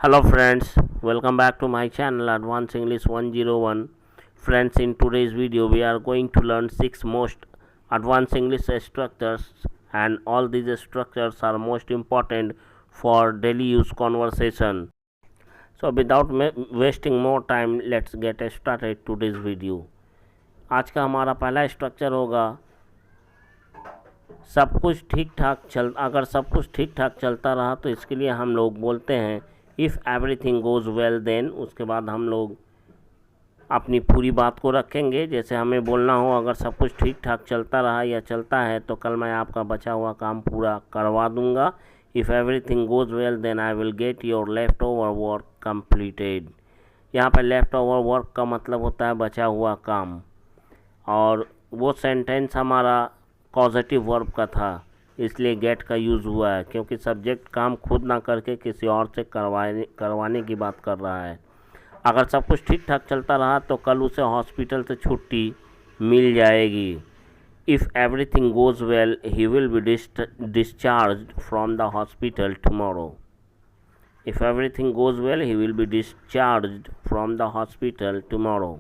Hello friends, welcome back to my channel Advanced English 101. Friends, in today's video we are going to learn 6 most advanced English structures, and all these structures are most important for daily use conversation. So without wasting more time, let's get started today's video. आज का हमारा पहला structure होगा सब कुछ ठीक ठाक अगर सब कुछ ठीक ठाक चलता रहा तो इसके लिए हम लोग बोलते हैं if everything goes well then. उसके बाद हम लोग अपनी पूरी बात को रखेंगे, जैसे हमें बोलना हो अगर सब कुछ ठीक ठाक चलता रहा या चलता है तो कल मैं आपका बचा हुआ काम पूरा करवा दूंगा। If everything goes well then I will get your left over work completed. यहाँ पर लेफ्ट ओवर वर्क का मतलब होता है बचा हुआ काम, और वो सेंटेंस हमारा पॉजिटिव वर्ब का था, इसलिए गेट का यूज़ हुआ है क्योंकि सब्जेक्ट काम खुद ना करके किसी और से करवाने की बात कर रहा है। अगर सब कुछ ठीक ठाक चलता रहा तो कल उसे हॉस्पिटल से छुट्टी मिल जाएगी। If everything goes well he will be discharged from the hospital tomorrow. If everything goes well he will be discharged from the hospital tomorrow.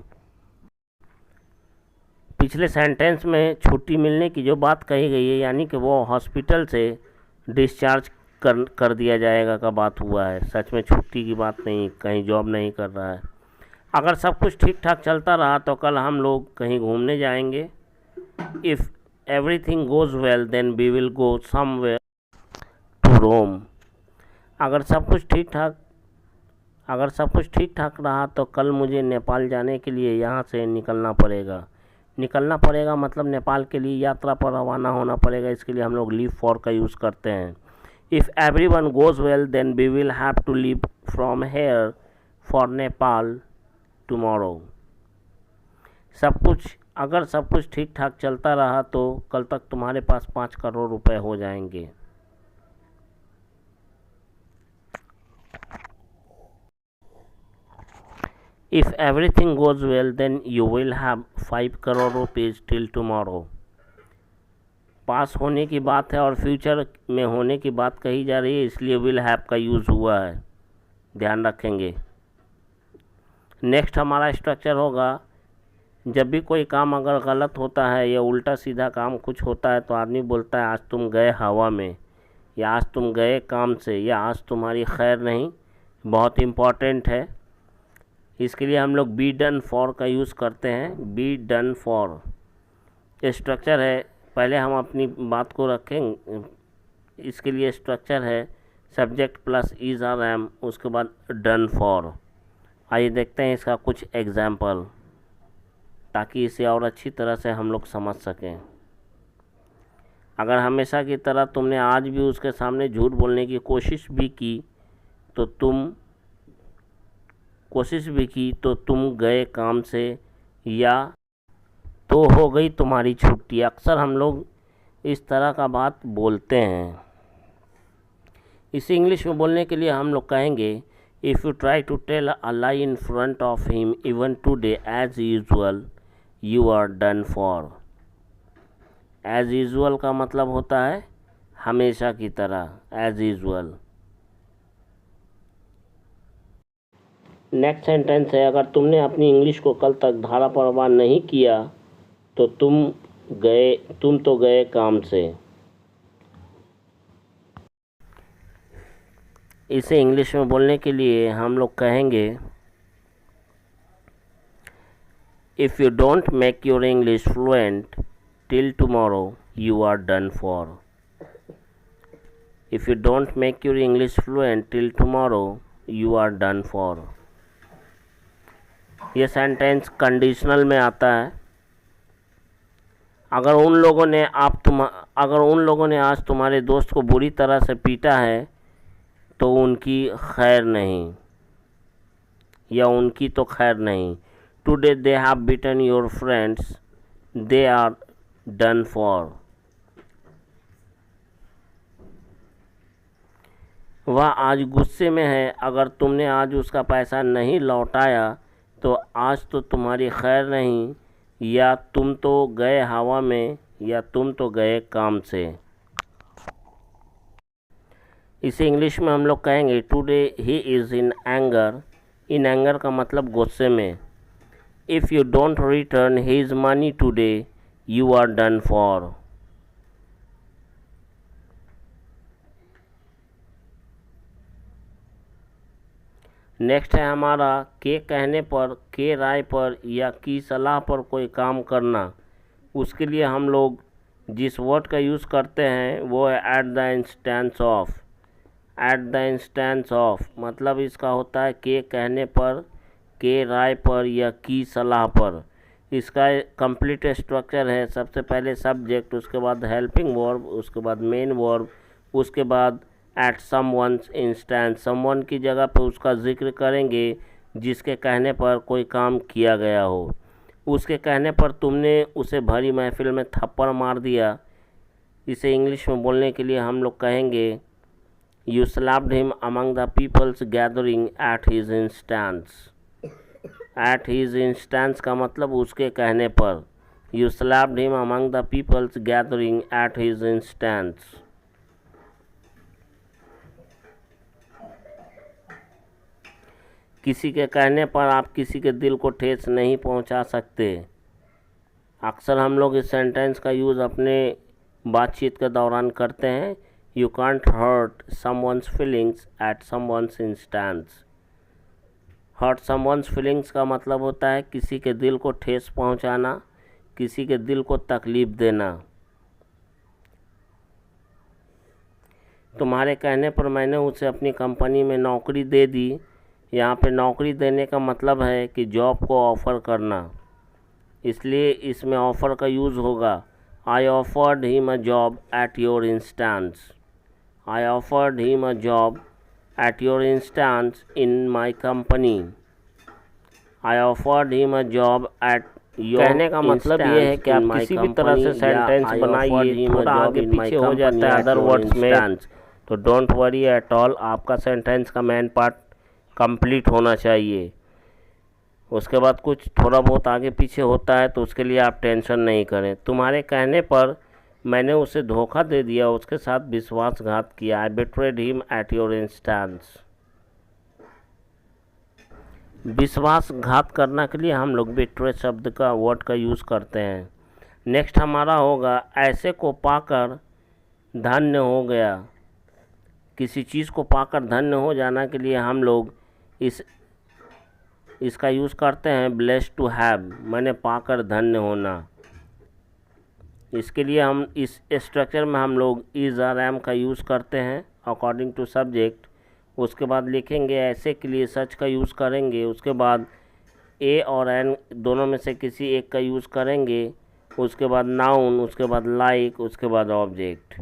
पिछले सेंटेंस में छुट्टी मिलने की जो बात कही गई है, यानी कि वो हॉस्पिटल से डिस्चार्ज कर दिया जाएगा का बात हुआ है। सच में छुट्टी की बात नहीं, कहीं जॉब नहीं कर रहा है। अगर सब कुछ ठीक ठाक चलता रहा तो कल हम लोग कहीं घूमने जाएंगे। If everything goes well then we will go somewhere to Rome. अगर सब कुछ ठीक ठाक रहा तो कल मुझे नेपाल जाने के लिए यहाँ से निकलना पड़ेगा मतलब नेपाल के लिए यात्रा पर रवाना होना पड़ेगा। इसके लिए हम लोग लीव फॉर का यूज़ करते हैं। If everyone goes well then we will have to leave from here for Nepal tomorrow. अगर सब कुछ ठीक ठाक चलता रहा तो कल तक तुम्हारे पास 5 करोड़ रुपए हो जाएंगे। If everything goes well then you will have 5 crore rupees till tomorrow। पास होने की बात है और फ्यूचर में होने की बात कही जा रही है, इसलिए विल हैव का यूज़ हुआ है, ध्यान रखेंगे। नेक्स्ट हमारा स्ट्रक्चर होगा जब भी कोई काम अगर गलत होता है या उल्टा सीधा काम कुछ होता है तो आदमी बोलता है आज तुम गए हवा में, या आज तुम गए काम से, या आज तुम्हारी खैर नहीं। बहुत इम्पॉर्टेंट है, इसके लिए हम लोग बी डन फॉर का यूज़ करते हैं। बी डन फॉर स्ट्रक्चर है, पहले हम अपनी बात को रखेंगे। इसके लिए स्ट्रक्चर है subject plus is are am, उसके बाद डन फॉर। आइए देखते हैं इसका कुछ एग्जाम्पल, ताकि इसे और अच्छी तरह से हम लोग समझ सकें। अगर हमेशा की तरह तुमने आज भी उसके सामने झूठ बोलने की कोशिश भी की तो तुम गए काम से, या तो हो गई तुम्हारी छुट्टी। अक्सर हम लोग इस तरह का बात बोलते हैं। इसे इंग्लिश में बोलने के लिए हम लोग कहेंगे if you try to tell a lie in front of him even today as usual you are done for. As usual का मतलब होता है हमेशा की तरह, एज यूजुअल। नेक्स्ट सेंटेंस है अगर तुमने अपनी इंग्लिश को कल तक धारा प्रवाह नहीं किया तो तुम तो गए काम से। इसे इंग्लिश में बोलने के लिए हम लोग कहेंगे if you don't make your English fluent till tomorrow you are done for. If you don't make your English fluent till tomorrow you are done for. ये सेंटेंस कंडीशनल में आता है। अगर उन लोगों ने आज तुम्हारे दोस्त को बुरी तरह से पीटा है तो उनकी खैर नहीं, या उनकी तो खैर नहीं। Today they have beaten your friends they are done for. वह आज गुस्से में है, अगर तुमने आज उसका पैसा नहीं लौटाया तो आज तो तुम्हारी खैर नहीं, या तुम तो गए हवा में, या तुम तो गए काम से। इसे इंग्लिश में हम लोग कहेंगे today he is in anger. In anger का मतलब गुस्से में। If you don't return his money today you are done for. Next है हमारा के कहने पर, के राय पर या की सलाह पर कोई काम करना। उसके लिए हम लोग जिस वर्ड का यूज़ करते हैं वो है at the instance of. At the instance of मतलब इसका होता है के कहने पर, के राय पर या की सलाह पर। इसका कंप्लीट स्ट्रक्चर है सबसे पहले सब्जेक्ट, उसके बाद हेल्पिंग वर्ब, उसके बाद मेन वर्ब, उसके बाद एट समवन्स इंस्टेंस। समवन की जगह पर उसका जिक्र करेंगे जिसके कहने पर कोई काम किया गया हो। उसके कहने पर तुमने उसे भरी महफिल में थप्पड़ मार दिया। इसे इंग्लिश में बोलने के लिए हम लोग कहेंगे you slapped him among the peoples gathering at his instance. At his instance का मतलब उसके कहने पर। You slapped him among the peoples gathering at his instance. किसी के कहने पर आप किसी के दिल को ठेस नहीं पहुंचा सकते। अक्सर हम लोग इस सेंटेंस का यूज़ अपने बातचीत के दौरान करते हैं। You can't hurt someone's feelings at someone's instance. Hurt someone's feelings का मतलब होता है किसी के दिल को ठेस पहुंचाना, किसी के दिल को तकलीफ़ देना। तुम्हारे कहने पर मैंने उसे अपनी कंपनी में नौकरी दे दी। यहाँ पे नौकरी देने का मतलब है कि जॉब को ऑफ़र करना, इसलिए इसमें ऑफ़र का यूज़ होगा। I offered him a job eight your instance. I offered him a job eight your instance in my company. I offered him a job at your. कहने का मतलब ये है कि आप किसी भी तरह से सेंटेंस बनाइए, थोड़ा आगे पीछे हो जाता है अदर वर्ड्स में, तो डोंट वरी एट ऑल। आपका सेंटेंस का मेन पार्ट कंप्लीट होना चाहिए। उसके बाद कुछ थोड़ा बहुत आगे पीछे होता है तो उसके लिए आप टेंशन नहीं करें। तुम्हारे कहने पर मैंने उसे धोखा दे दिया, उसके साथ विश्वासघात किया। I betrayed him at your instance. विश्वासघात करने के लिए हम लोग बिट्रे शब्द का वर्ड का यूज़ करते हैं। नेक्स्ट हमारा होगा ऐसे को पाकर धन्य हो गया। किसी चीज़ को पाकर धन्य हो जाना के लिए हम लोग इसका यूज़ करते हैं ब्लेस्ड टू हैव, मैंने पाकर धन्य होना। इसके लिए हम इस स्ट्रक्चर में हम लोग इज़ और एम का यूज़ करते हैं अकॉर्डिंग टू सब्जेक्ट। उसके बाद लिखेंगे ऐसे के लिए सच का यूज़ करेंगे। उसके बाद ए और एन दोनों में से किसी एक का यूज़ करेंगे। उसके बाद नाउन, उसके बाद लाइक, उसके बाद ऑब्जेक्ट।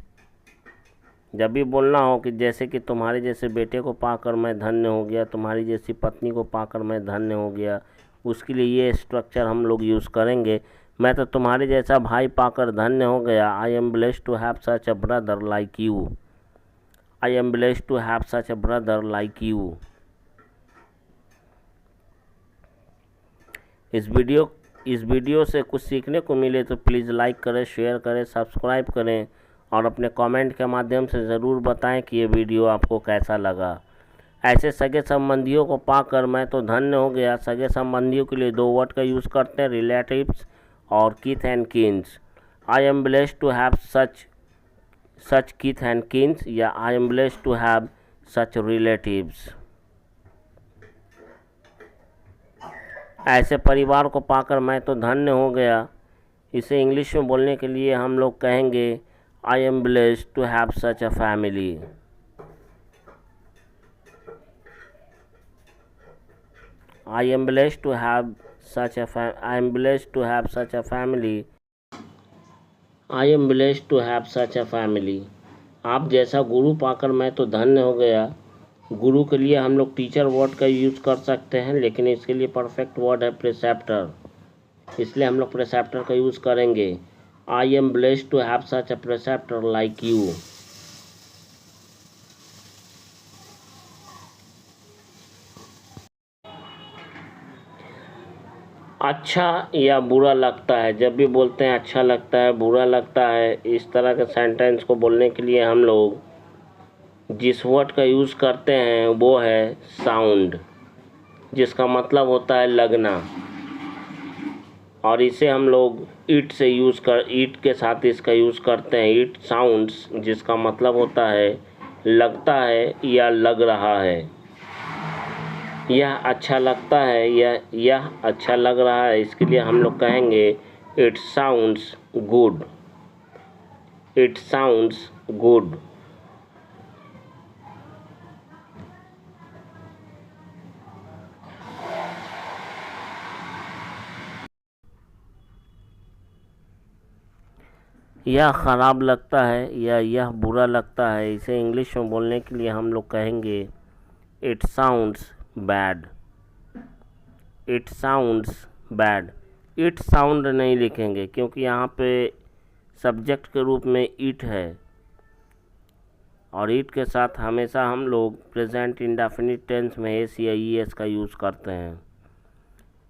जब भी बोलना हो कि जैसे कि तुम्हारे जैसे बेटे को पाकर मैं धन्य हो गया, तुम्हारी जैसी पत्नी को पाकर मैं धन्य हो गया, उसके लिए ये स्ट्रक्चर हम लोग यूज़ करेंगे। मैं तो तुम्हारे जैसा भाई पाकर धन्य हो गया। I am blessed to have such a brother like you. I am blessed to have such a brother like you. इस वीडियो से कुछ सीखने को मिले तो प्लीज़ लाइक करें, शेयर करें, सब्सक्राइब करें और अपने कमेंट के माध्यम से ज़रूर बताएं कि ये वीडियो आपको कैसा लगा। ऐसे सगे संबंधियों को पाकर मैं तो धन्य हो गया। सगे संबंधियों के लिए दो वर्ड का यूज़ करते हैं, रिलेटिव्स और kith and kins. I am blessed to have such kith and kins या I am blessed to have such relatives. ऐसे परिवार को पाकर मैं तो धन्य हो गया। इसे इंग्लिश में बोलने के लिए हम लोग कहेंगे I am blessed to have such a family. I am blessed to have such a I am blessed to have such a family. I am blessed to have such a family. आप जैसा गुरु पाकर मैं तो धन्य हो गया। गुरु के लिए हम लोग टीचर वर्ड का यूज़ कर सकते हैं, लेकिन इसके लिए परफेक्ट वर्ड है प्रिसेप्टर, इसलिए हम लोग प्रिसेप्टर का यूज़ करेंगे। I am blessed to have such a preceptor like you. अच्छा या बुरा लगता है, जब भी बोलते हैं अच्छा लगता है, बुरा लगता है, इस तरह के सेंटेंस को बोलने के लिए हम लोग जिस वर्ड का यूज़ करते हैं वो है साउंड, जिसका मतलब होता है लगना, और इसे हम लोग ईट से ईट के साथ इसका यूज़ करते हैं। ईट साउंड्स, जिसका मतलब होता है लगता है या लग रहा है। यह अच्छा लगता है, यह अच्छा लग रहा है, इसके लिए हम लोग कहेंगे it sounds good. It sounds good. यह ख़राब लगता है या यह बुरा लगता है, इसे इंग्लिश में बोलने के लिए हम लोग कहेंगे it sounds bad. It sounds bad. It sound नहीं लिखेंगे क्योंकि यहाँ पे सब्जेक्ट के रूप में इट है, और इट के साथ हमेशा हम लोग प्रेजेंट इंडेफिनिट टेंस में एस या ई एस का यूज़ करते हैं।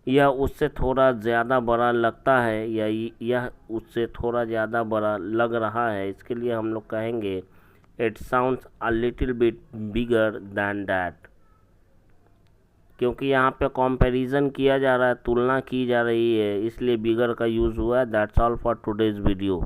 यह उससे थोड़ा ज़्यादा बड़ा लगता है या यह उससे थोड़ा ज़्यादा बड़ा लग रहा है, इसके लिए हम लोग कहेंगे it sounds a little bit bigger than that. क्योंकि यहाँ पे कंपैरिजन किया जा रहा है, तुलना की जा रही है, इसलिए बिगर का यूज़ हुआ है। That's all for today's video.